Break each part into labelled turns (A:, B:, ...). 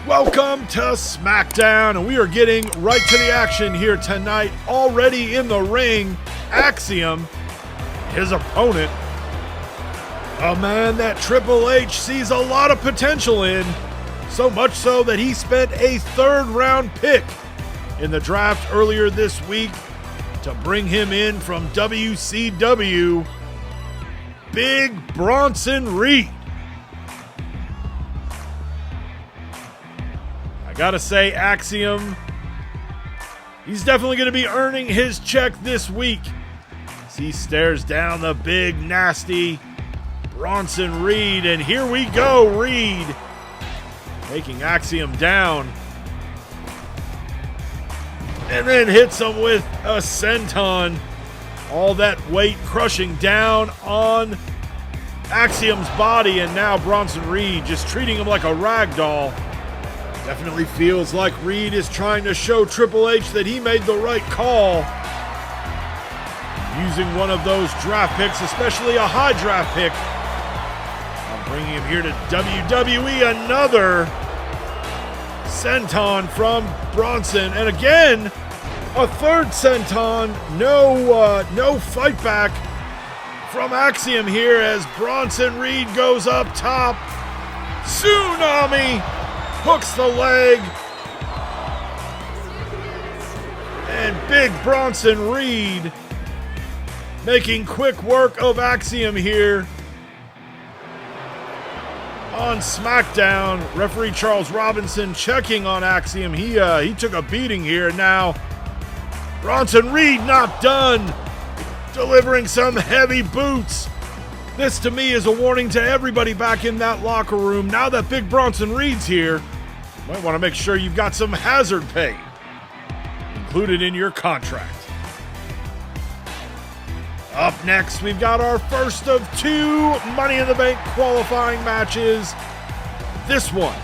A: Welcome to Smackdown, and we are getting right to the action here tonight. Already in the ring, Axiom, his opponent, a man that Triple H sees a lot of potential in, so much so that he spent a third-round pick in the draft earlier this week to bring him in from WCW, Big Bronson Reed. Gotta say, Axiom, he's definitely going to be earning his check this week as he stares down the big, nasty Bronson Reed. And here we go, Reed taking Axiom down. And then hits him with a senton. All that weight crushing down on Axiom's body. And now Bronson Reed just treating him like a rag doll. Definitely feels like Reed is trying to show Triple H that he made the right call. Using one of those draft picks, especially a high draft pick. I'm bringing him here to WWE. Another senton from Bronson. And again, a third senton. No fight back from Axiom here as Bronson Reed goes up top. Tsunami. Hooks the leg. And Big Bronson Reed making quick work of Axiom here on Smackdown. Referee Charles Robinson checking on Axiom. He took a beating here. Now Bronson Reed not done. Delivering some heavy boots. This, to me, is a warning to everybody back in that locker room. Now that Big Bronson Reed's here, you might want to make sure you've got some hazard pay included in your contract. Up next, we've got our first of two Money in the Bank qualifying matches. This one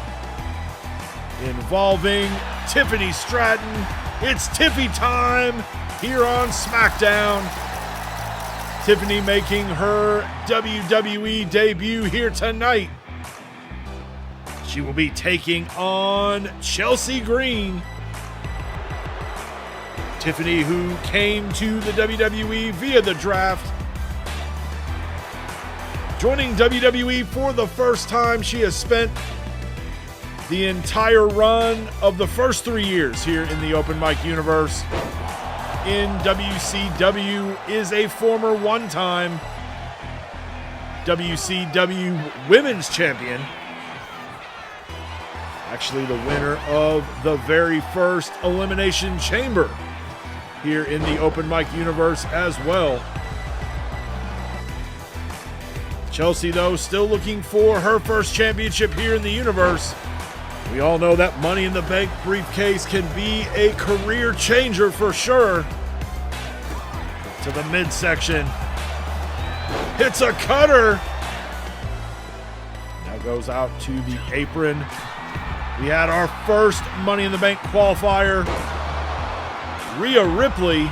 A: involving Tiffany Stratton. It's Tiffy Time here on Smackdown. Tiffany making her WWE debut here tonight. She will be taking on Chelsea Green. Tiffany, who came to the WWE via the draft. Joining WWE for the first time, she has spent the entire run of the first 3 years here in the Open Mic universe. In WCW, is a former one-time WCW Women's Champion. Actually, the winner of the very first Elimination Chamber here in the Open Mic universe as well. Chelsea, though, still looking for her first championship here in the universe. We all know that Money in the Bank briefcase can be a career changer for sure. To the midsection. Hits a cutter. Now goes out to the apron. We had our first Money in the Bank qualifier. Rhea Ripley.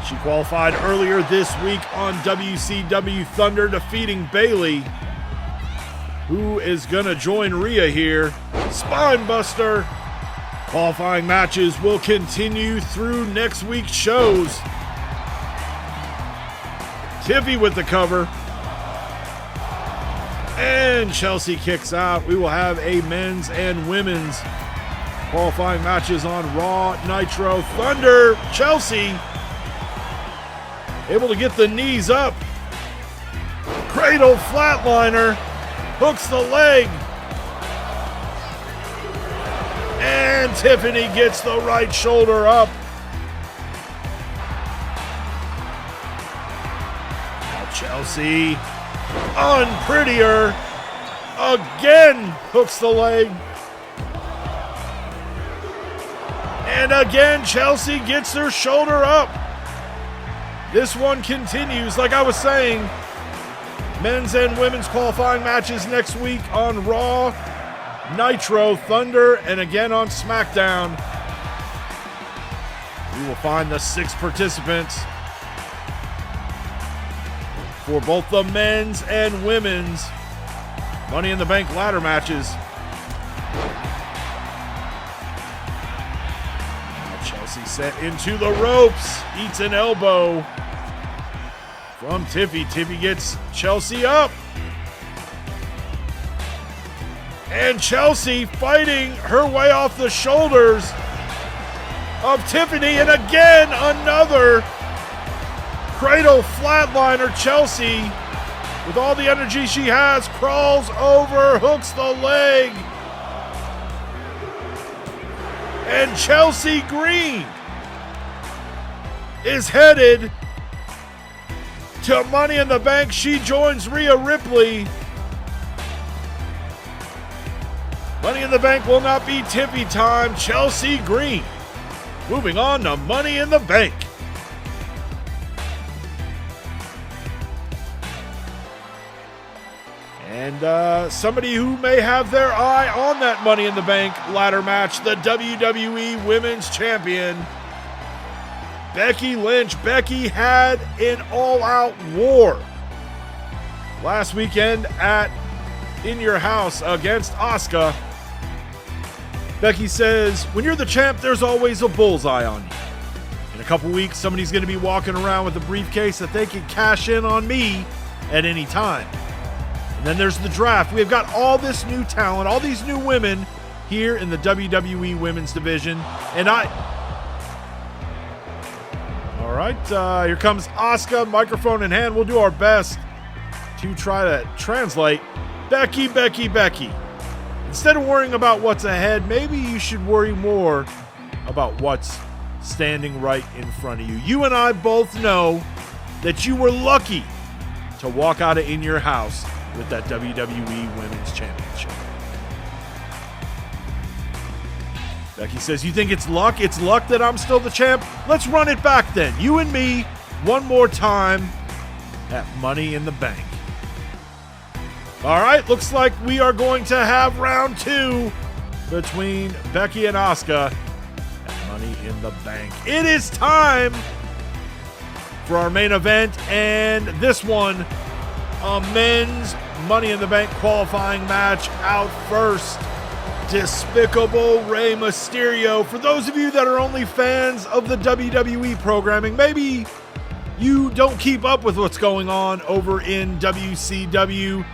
A: She qualified earlier this week on WCW Thunder, defeating Bayley. Who is going to join Rhea here? Spinebuster. Qualifying matches will continue through next week's shows. Tiffy with the cover. And Chelsea kicks out. We will have a men's and women's qualifying matches on Raw, Nitro, Thunder. Chelsea able to get the knees up. Cradle flatliner. Hooks the leg. And Tiffany gets the right shoulder up. Now Chelsea, unprettier, again hooks the leg. And again, Chelsea gets her shoulder up. This one continues, like I was saying. Men's and women's qualifying matches next week on Raw, Nitro, Thunder, and again on Smackdown. We will find the 6 participants for both the men's and women's Money in the Bank ladder matches. Set into the ropes. Eats an elbow from Tiffy. Tiffy gets Chelsea up. And Chelsea fighting her way off the shoulders of Tiffany. And again, another cradle flatliner. Chelsea, with all the energy she has, crawls over, hooks the leg. And Chelsea Green is headed to Money in the Bank. She joins Rhea Ripley. Money in the Bank will not be Tiffy Time. Chelsea Green moving on to Money in the Bank. And somebody who may have their eye on that Money in the Bank ladder match, the WWE Women's Champion, Becky Lynch. Becky had an all-out war last weekend at In Your House against Asuka. Becky says, when you're the champ, there's always a bullseye on you. In a couple weeks, somebody's going to be walking around with a briefcase that they can cash in on me at any time. And then there's the draft. We've got all this new talent, all these new women here in the WWE Women's Division. And all right, here comes Asuka, microphone in hand. We'll do our best to try to translate. Becky, Becky, Becky. Instead of worrying about what's ahead, maybe you should worry more about what's standing right in front of you. You and I both know that you were lucky to walk out of In Your House with that WWE Women's Championship. Becky says, you think it's luck? It's luck that I'm still the champ? Let's run it back then. You and me, one more time at Money in the Bank. All right, looks like we are going to have round 2 between Becky and Asuka at Money in the Bank. It is time for our main event, and this one, a men's Money in the Bank qualifying match. Out first, Despicable Rey Mysterio. For those of you that are only fans of the WWE programming, maybe you don't keep up with what's going on over in WCW.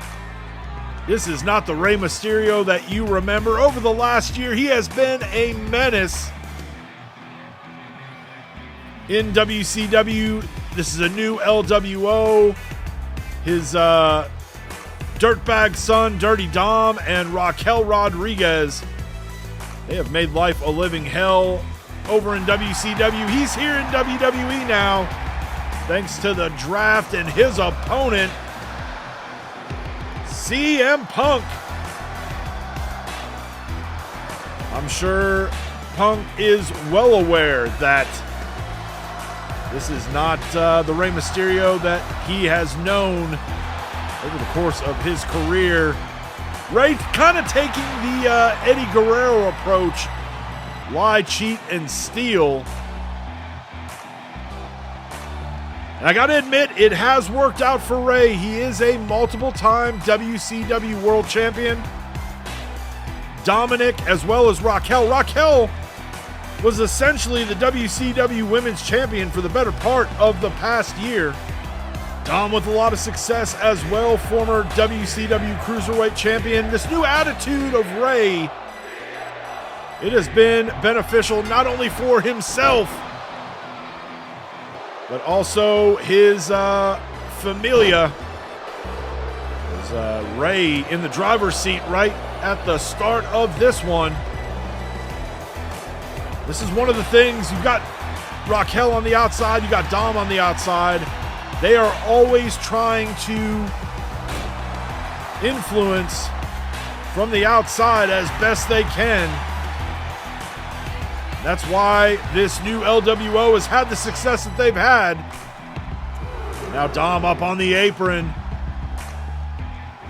A: This is not the Rey Mysterio that you remember. Over the last year, he has been a menace in WCW. This is a new LWO. His dirtbag son, Dirty Dom, and Raquel Rodriguez, they have made life a living hell over in WCW. He's here in WWE now, thanks to the draft, and his opponent, CM Punk. I'm sure Punk is well aware that this is not the Rey Mysterio that he has known over the course of his career. Rey kind of taking the Eddie Guerrero approach, lie, cheat, and steal. And I gotta admit, it has worked out for Rey. He is a multiple-time WCW World Champion. Dominic, as well as Raquel. Raquel was essentially the WCW Women's Champion for the better part of the past year. Dom with a lot of success as well, former WCW Cruiserweight Champion. This new attitude of Rey, it has been beneficial not only for himself, but also his familia. There's Rey in the driver's seat right at the start of this one. This is one of the things. You've got Raquel on the outside, you got Dom on the outside. They are always trying to influence from the outside as best they can. That's why this new LWO has had the success that they've had. Now Dom up on the apron.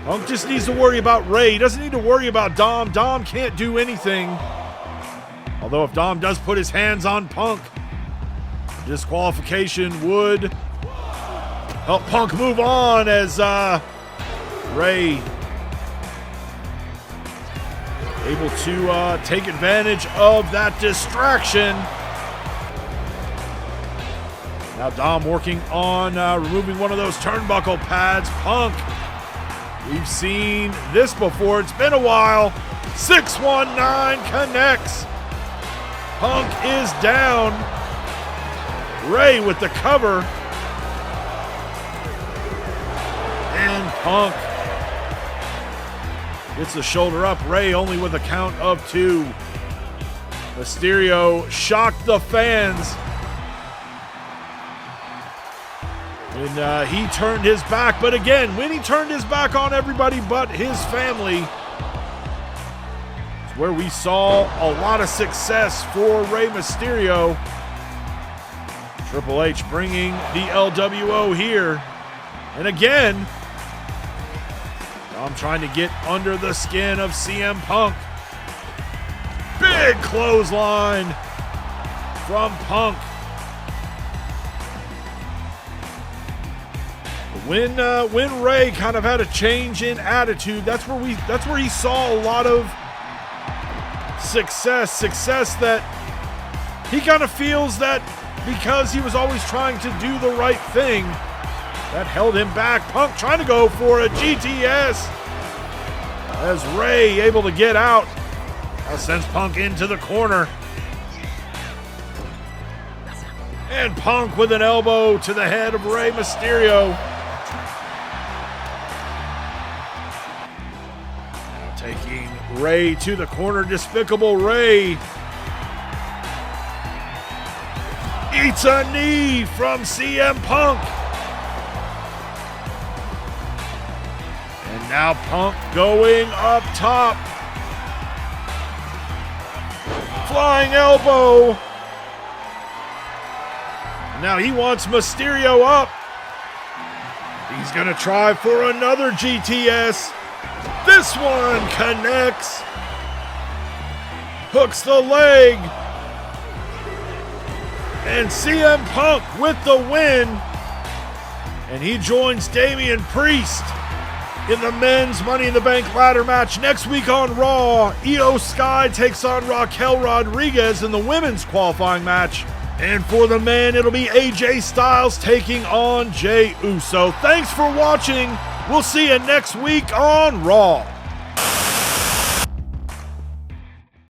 A: Punk just needs to worry about Rey. He doesn't need to worry about Dom. Dom can't do anything. Although if Dom does put his hands on Punk, disqualification would help Punk move on as Rey able to take advantage of that distraction. Now Dom working on removing one of those turnbuckle pads. Punk, we've seen this before. It's been a while. 619 connects. Punk is down. Rey with the cover. And Punk gets the shoulder up. Rey only with a count of 2. Mysterio shocked the fans when he turned his back. But again, when he turned his back on everybody but his family, it's where we saw a lot of success for Rey Mysterio. Triple H bringing the LWO here. And again, I'm trying to get under the skin of CM Punk. Big clothesline from Punk. When Rey kind of had a change in attitude, that's where he saw a lot of success that he kind of feels that because he was always trying to do the right thing, that held him back. Punk trying to go for a GTS as Rey able to get out. Now sends Punk into the corner. And Punk with an elbow to the head of Rey Mysterio. Now taking Rey to the corner. Despicable Rey eats a knee from CM Punk. And now Punk going up top. Flying elbow. Now he wants Mysterio up. He's going to try for another GTS. This one connects. Hooks the leg. And CM Punk with the win. And he joins Damian Priest in the men's Money in the Bank ladder match next week on Raw. Io Sky takes on Raquel Rodriguez in the women's qualifying match. And for the men, it'll be AJ Styles taking on Jey Uso. Thanks for watching. We'll see you next week on Raw.